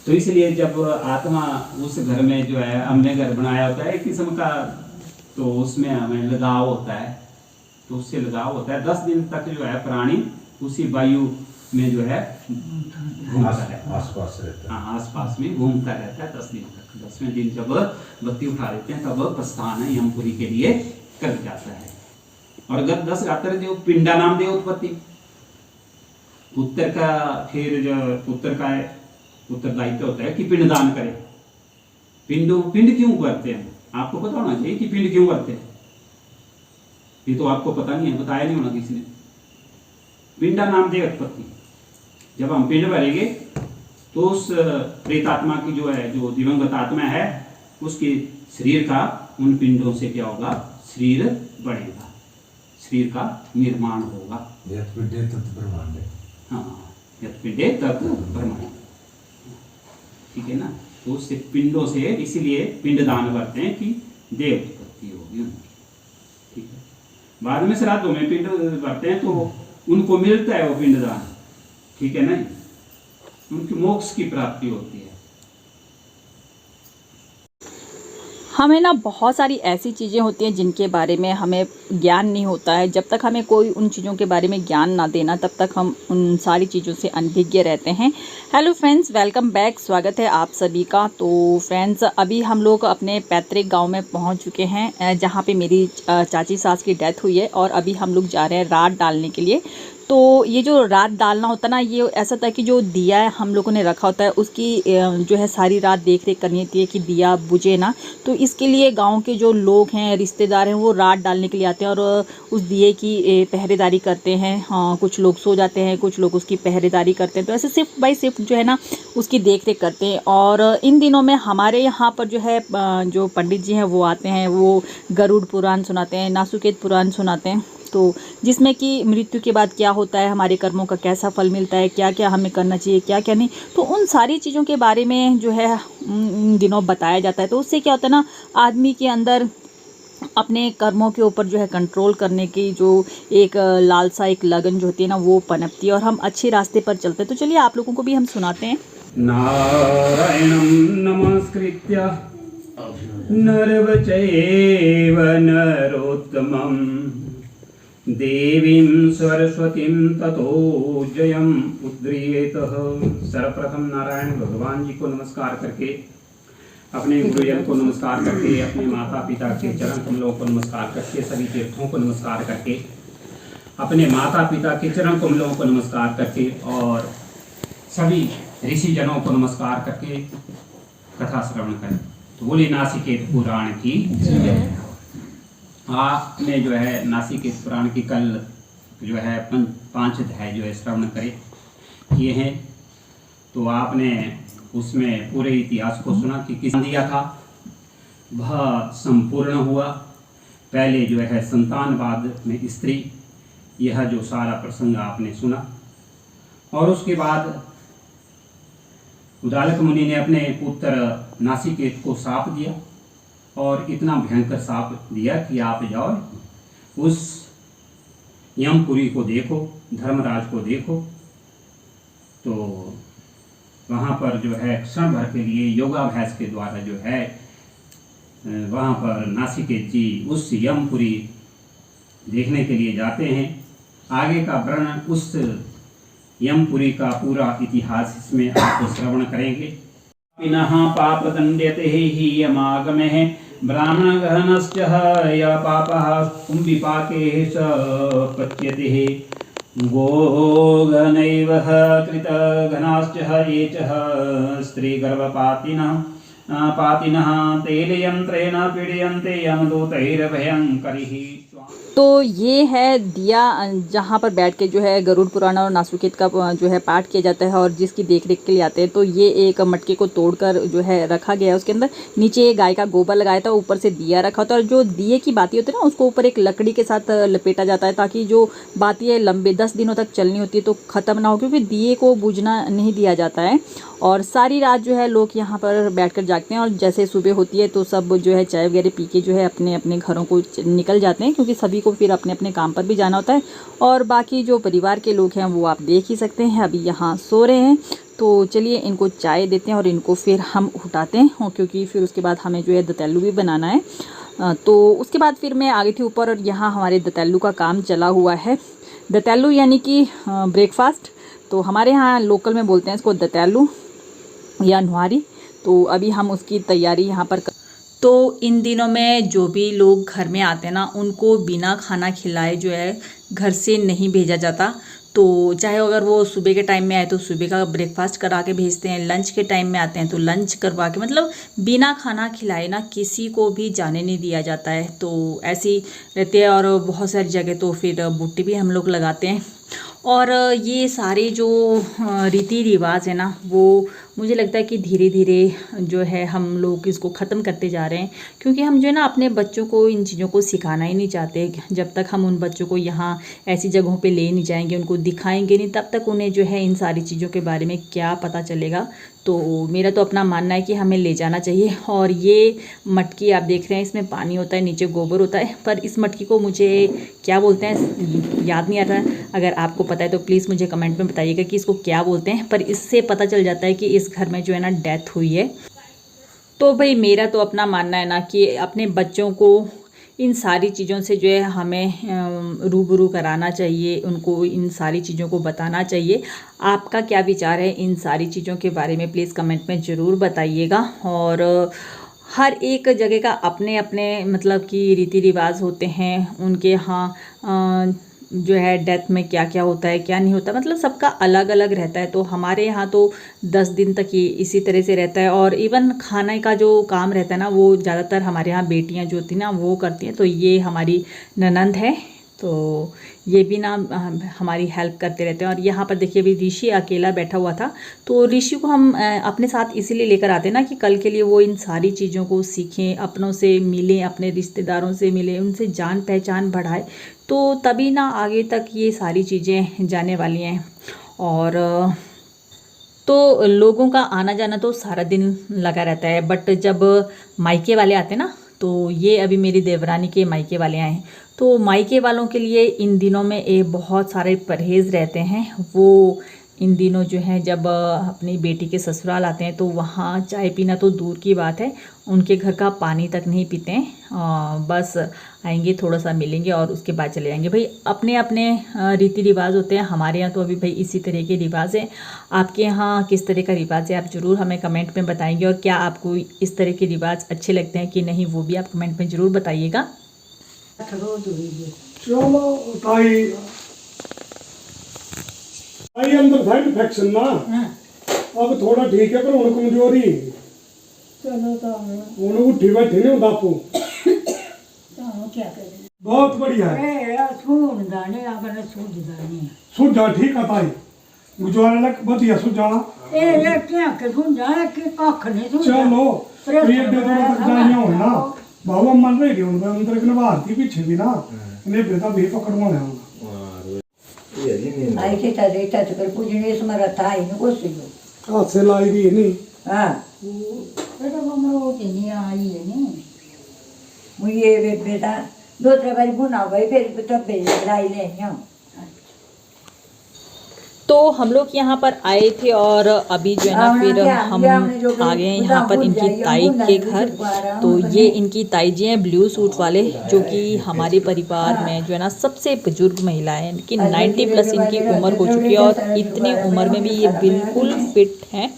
तो इसलिए जब आत्मा उस घर में जो है हमने घर बनाया होता है एक किस्म का, तो उसमें हमें लगाव होता है, तो उससे लगाव होता है। 10 दिन तक जो है प्राणी उसी वायु में जो है घूमता रहता है, आसपास रहता है। हाँ आसपास में घूमता रहता है 10 दिन तक। 10वें दिन जब बत्ती उठा देते हैं तब प्रस्थान है यमपुरी के लिए कर जाता है। और अगर 10 गात्र जो पिंडा नाम दे उत्पत्ति, पुत्र का फिर जो पुत्र का उत्तरदायित्व होता है कि पिंडदान करे। पिंड क्यों करते हैं आपको पता होना चाहिए कि पिंड क्यों करते हैं, ये तो आपको पता नहीं है, बताया नहीं होना किसी ने। पिंडा नाम दे उत्पत्ति, जब हम पिंड भरेंगे तो उस प्रेतात्मा की जो है, जो दिवंगत आत्मा है, उसके शरीर का उन पिंडों से क्या होगा, शरीर बढ़ेगा, शरीर का निर्माण होगा। यत् पिंडे तत् ब्रह्मांडे। हाँ, यत् पिंडे तत् ब्रह्मांडे, ठीक है ना। तो उससे पिंडों से इसीलिए पिंडदान करते हैं कि देव उत्पत्ति होगी उनकी, ठीक है। बाद में श्राद्धों में पिंड भरते हैं तो उनको मिलता है वो पिंडदान, ठीक है ना, उनकी मोक्ष की प्राप्ति होती है। हमें ना बहुत सारी ऐसी चीज़ें होती हैं जिनके बारे में हमें ज्ञान नहीं होता है। जब तक हमें कोई उन चीज़ों के बारे में ज्ञान ना देना तब तक हम उन सारी चीज़ों से अनभिज्ञ रहते हैं। हेलो फ्रेंड्स, वेलकम बैक, स्वागत है आप सभी का। तो फ्रेंड्स, अभी हम लोग अपने पैतृक गांव में पहुंच चुके हैं जहां पे मेरी चाची सास की डेथ हुई है, और अभी हम लोग जा रहे हैं रात डालने के लिए। तो ये जो रात डालना होता है ना, ये ऐसा था कि जो दिया है हम लोगों ने रखा होता है उसकी जो है सारी रात देख रेख करनी होती है कि दिया बुझे ना। तो इसके लिए गांव के जो लोग हैं, रिश्तेदार हैं, वो रात डालने के लिए आते हैं और उस दिए की पहरेदारी करते हैं। हाँ, कुछ लोग सो जाते हैं, कुछ लोग उसकी पहरेदारी करते हैं। तो ऐसे सिर्फ बाई सिर्फ जो है ना उसकी देख रेख करते हैं। और इन दिनों में हमारे यहाँ पर जो है जो पंडित जी हैं वो आते हैं, वो गरुड़ पुराण सुनाते हैं, नासुकेत पुराण सुनाते हैं। तो जिसमें कि मृत्यु के बाद क्या होता है, हमारे कर्मों का कैसा फल मिलता है, क्या क्या हमें करना चाहिए, क्या क्या नहीं, तो उन सारी चीज़ों के बारे में जो है इन दिनों बताया जाता है। तो उससे क्या होता है ना, आदमी के अंदर अपने कर्मों के ऊपर जो है कंट्रोल करने की जो एक लालसा, एक लगन जो होती है ना, वो पनपती है और हम अच्छे रास्ते पर चलते हैं। तो चलिए आप लोगों को भी हम सुनाते हैं। नारायणं नमस्कृत्य नरं चैव नरोत्तमं देवीं सरस्वतीं ततो जयम् उद्रियेतः। सर्वप्रथम नारायण भगवान जी को नमस्कार करके, अपने गुरुजन को नमस्कार करके, अपने माता पिता के चरण कमलों को नमस्कार करके, सभी तीर्थों को नमस्कार करके, अपने माता पिता के चरण कमलों को नमस्कार करके और सभी ऋषि जनों को नमस्कार करके कथा श्रवण करें। तो बोले नासिकेत पुराण की जय। आपने जो है नासिकेत पुराण की कल जो है 5 अध्याय जो है श्रवण करे किए हैं। तो आपने उसमें पूरे इतिहास को सुना कि किस दिया था, वह संपूर्ण हुआ। पहले जो है संतानवाद में स्त्री, यह जो सारा प्रसंग आपने सुना। और उसके बाद उदालक मुनि ने अपने पुत्र नासिकेत को शाप दिया, और इतना भयंकर शाप दिया कि आप जाओ उस यमपुरी को देखो, धर्मराज को देखो। तो वहाँ पर जो है क्षण भर के लिए योगाभ्यास के द्वारा जो है वहाँ पर नासिकेत जी उस यमपुरी देखने के लिए जाते हैं। आगे का वर्णन, उस यमपुरी का पूरा इतिहास इसमें आपको श्रवण करेंगे। पिनः पाप दंड्यते ही यमागमे ब्राह्मण गहनश्च य पापः कुंभिपाके स पच्यते गोघनैव कृतघनाश्च ये च स्त्रीगर्भपातिनः तेलयंत्रेण पीडयन्ते यमदूतैर्भयंकरिः। तो ये है दिया जहाँ पर बैठ के जो है गरुड़ पुराण और नासुकेत का जो है पाठ किया जाता है और जिसकी देख रेख के लिए आते हैं। तो ये एक मटके को तोड़कर जो है रखा गया है, उसके अंदर नीचे गाय का गोबर लगाया था, ऊपर से दिया रखा होता है। और जो दिए की बाती होती है ना, उसको ऊपर एक लकड़ी के साथ लपेटा जाता है ताकि जो बातियाँ लंबे 10 दिनों तक चलनी होती है तो ख़त्म ना हो, क्योंकि दिए को बुझना नहीं दिया जाता है। और सारी रात जो है लोग यहाँ पर बैठकर जागते हैं, और जैसे सुबह होती है तो सब जो है चाय वगैरह पी के जो है अपने अपने घरों को निकल जाते हैं, क्योंकि सभी को फिर अपने अपने काम पर भी जाना होता है। और बाकी जो परिवार के लोग हैं वो आप देख ही सकते हैं अभी यहाँ सो रहे हैं। तो चलिए इनको चाय देते हैं और इनको फिर हम उठाते हैं, और क्योंकि फिर उसके बाद हमें जो है दतेलू भी बनाना है। तो उसके बाद फिर मैं आ गई थी ऊपर, और यहाँ हमारे दतेलू का काम चला हुआ है। दतेलू यानी कि ब्रेकफास्ट, तो हमारे यहाँ लोकल में बोलते हैं इसको दतेलू या न्वारी। तो अभी हम उसकी तैयारी यहाँ पर तो इन दिनों में जो भी लोग घर में आते हैं ना, उनको बिना खाना खिलाए जो है घर से नहीं भेजा जाता। तो चाहे अगर वो सुबह के टाइम में आए तो सुबह का ब्रेकफास्ट करा के भेजते हैं, लंच के टाइम में आते हैं तो लंच करवा के, मतलब बिना खाना खिलाए ना किसी को भी जाने नहीं दिया जाता है। तो ऐसी रहती है, और बहुत सारी जगह तो फिर बुट्टी भी हम लोग लगाते हैं। और ये सारे जो रीति रिवाज है ना, वो मुझे लगता है कि धीरे धीरे जो है हम लोग इसको ख़त्म करते जा रहे हैं, क्योंकि हम जो है ना अपने बच्चों को इन चीज़ों को सिखाना ही नहीं चाहते। जब तक हम उन बच्चों को यहाँ ऐसी जगहों पे ले नहीं जाएंगे, उनको दिखाएंगे नहीं, तब तक उन्हें जो है इन सारी चीज़ों के बारे में क्या पता चलेगा। तो मेरा तो अपना मानना है कि हमें ले जाना चाहिए। और ये मटकी आप देख रहे हैं, इसमें पानी होता है, नीचे गोबर होता है, पर इस मटकी को मुझे क्या बोलते हैं याद नहीं आ रहा। अगर आपको पता है तो प्लीज़ मुझे कमेंट में बताइएगा कि इसको क्या बोलते हैं। पर इससे पता चल जाता है कि इस घर में जो है ना डेथ हुई है। तो भाई मेरा तो अपना मानना है ना कि अपने बच्चों को इन सारी चीज़ों से जो है हमें रूबरू कराना चाहिए, उनको इन सारी चीज़ों को बताना चाहिए। आपका क्या विचार है इन सारी चीज़ों के बारे में, प्लीज़ कमेंट में ज़रूर बताइएगा। और हर एक जगह का अपने अपने मतलब कि रीति रिवाज होते हैं, उनके यहाँ जो है डेथ में क्या क्या होता है क्या नहीं होता, मतलब सबका अलग अलग रहता है। तो हमारे यहाँ तो 10 दिन तक ही इसी तरह से रहता है। और इवन खाने का जो काम रहता है ना, वो ज़्यादातर हमारे यहाँ बेटियाँ जो होती हैं ना वो करती हैं। तो ये हमारी ननंद है, तो ये भी ना हमारी हेल्प करते रहते हैं। और यहाँ पर देखिए अभी ऋषि अकेला बैठा हुआ था, तो ऋषि को हम अपने साथ इसीलिए लेकर आते हैं ना कि कल के लिए वो इन सारी चीज़ों को सीखें, अपनों से मिलें, अपने रिश्तेदारों से मिलें, उनसे जान पहचान बढ़ाए, तो तभी ना आगे तक ये सारी चीज़ें जाने वाली हैं। और तो लोगों का आना जाना तो सारा दिन लगा रहता है, बट जब मायके वाले आते हैं ना, तो ये अभी मेरी देवरानी के मायके वाले आए हैं। तो मायके वालों के लिए इन दिनों में बहुत सारे परहेज़ रहते हैं। वो इन दिनों जो है जब अपनी बेटी के ससुराल आते हैं तो वहाँ चाय पीना तो दूर की बात है, उनके घर का पानी तक नहीं पीते हैं। बस आएंगे, थोड़ा सा मिलेंगे और उसके बाद चले जाएंगे। भाई अपने अपने रीति रिवाज होते हैं। हमारे यहाँ तो अभी भाई इसी तरह के रिवाज है। आपके यहाँ किस तरह का रिवाज है आप ज़रूर हमें कमेंट में बताएंगे। और क्या आपको इस तरह के रिवाज अच्छे लगते हैं कि नहीं, वो भी आप कमेंट में ज़रूर बताइएगा। चलो ताई आई अंदर था इन्फेक्शन ना, अब थोड़ा ठीक है, पर उन कमजोरी चलो तो उन उठी बैठी नहीं बापू क्या करें। बहुत बढ़िया है। सुन गाने अगर सुन गाने सुझा ठीक है ताई, गुजवारे लग बढ़िया सुझा। ये क्या के सुन जाए कि कख नहीं सुन। चलो ये बेटा तक जानिया हो ना बाबा मन रही हूं मैं अंदर के भारती पीछे भी ना इन्हें बेटा भी पकड़वा ले आऊंगा। आई के तादे ताते कर पूजने स्मरा था इन को सियो हाथ से लाई दी नहीं। हां बेटा हमरो नहीं आई है नहीं मुझे बेटा 2-3 बार गुना भाई फिर तो भेज लाई ले न्यो। तो हम लोग यहाँ पर आए थे और अभी जो है ना फिर हम आ गए हैं यहाँ पर इनकी ताई के घर। तो ये इनकी ताई जी हैं ब्लू सूट वाले, जो कि हमारे परिवार में जो है ना सबसे बुजुर्ग महिला है, कि 90 प्लस इनकी उम्र हो चुकी है। और इतनी उम्र में भी ये बिल्कुल फिट हैं।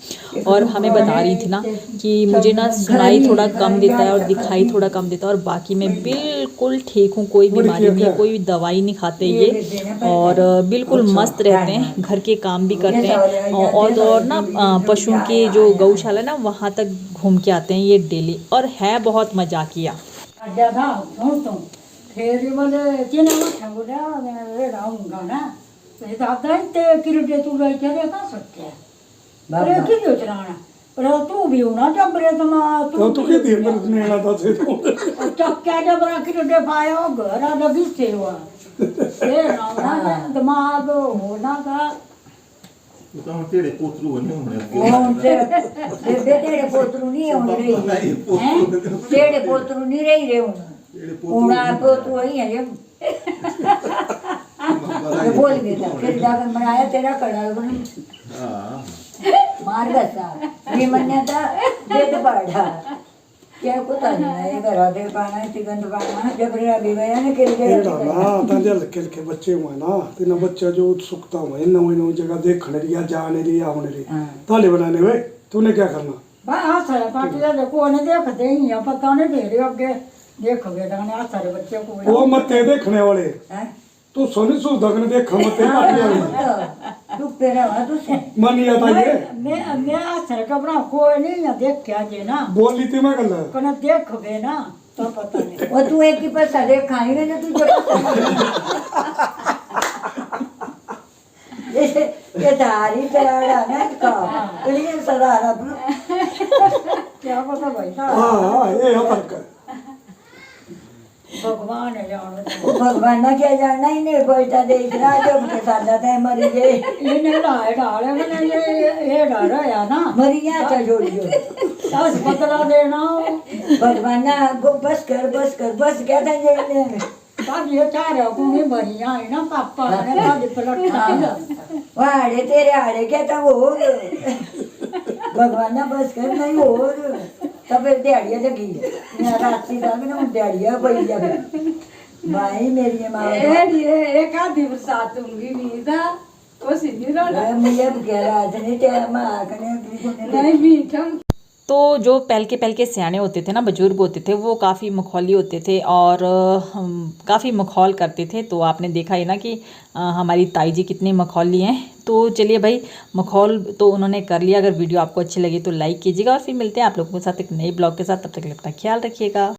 और हमें बता रही थी ना कि मुझे ना सुनाई थोड़ा कम देता है और दिखाई थोड़ा कम देता है, और बाकी मैं बिल्कुल ठीक हूँ, कोई बीमारी नहीं है, कोई दवाई नहीं खाते ये, और बिल्कुल मस्त रहते हैं, घर के काम भी करते हैं। और ना पशुओं के जो गौशाला ना वहाँ तक घूम के आते हैं ये डेली, और है बहुत मजाकिया। ज्यादा सुन फिर बोले चीना मत बोला मैं रहूंगा ना, तो दादा इतने किलोटे तू ले चले का सकते हैं अरे क्यों चलाना अरे तू भी होना जब रे तो के दिन पर नेला था से तो चक्का जब रख किलोटे पाया घर आ लगी से हुआ ये ना दिमाग होना का तो तेरे पोतरू नहीं होने ओम से तेरे पोतरू नहीं होने रही हैं, तेरे पोतरू नहीं रही रे उना पोतरू ही है ये बोल गया फिर जाकर बनाया तेरा कड़ा बन। हां मार गसा मी म्हणण्याचा देत पाडा क्या पता नहीं घरा दे पाना चिकन पाना जबरा भी गया ने के ना आता जे हल्के हल्के बच्चे हुए ना तीन बच्चा जो उत्सुकता हुए नवी नवी जगह देखने रही जाने रही आने रही ताले बनाने हुए तूने क्या करना हाँ सारे पार्टियां देखो ने देखते ही हैं पता नहीं ढेरे अगे देखोगे दाने आ सारे बच्चे को वो मते देखने वाले तू सोनी सुधा ने देखा मते पार्टियां तू पेरा तू से मनी आता ये मैं आ सारे कपड़ा कोई नहीं है देख के आजे ना बोली थी मैं गल कने देखोगे ना तो पता नहीं वो तू एक ही पर सड़े खाई रहे ना तू ये दारी चढ़ा ना का ये सदा क्या पता भाई हाँ ये है फर्क भगवान है जानो वो भगवान ना क्या जानना ही नहीं कोई ता देख रहा जो के साथ जाता है मरी गए इन्हें डाले मैंने ये डाला है ना मरी गया था जोड़ियो दस बदला देना भगवान ना बस कर क्या था ये तब ये चार को बढ़िया है ना पापा ने तब पलट वाड़े तेरे आड़े क्या था वो भगवान ना बस कर नहीं और तब फिर दिहाड़ियाँ लगी मैं रात्रि तक ना दिहाड़ियाँ पई जाए भाई मेरी माँ एक आधी बरसात होंगी नहीं था वो सीधी रहा मुझे कह रहा था नहीं टाइम आकने नहीं मीठा तो जो पहल के सियाने होते थे ना, बुजुर्ग होते थे, वो काफ़ी मखौली होते थे और काफ़ी मखौल करते थे। तो आपने देखा ही ना कि हमारी ताई जी कितनी मखौली हैं। तो चलिए भाई, मखौल तो उन्होंने कर लिया। अगर वीडियो आपको अच्छी लगी तो लाइक कीजिएगा और फिर मिलते हैं आप लोगों के साथ एक नए ब्लॉग के साथ। तब तक अपना ख्याल रखिएगा।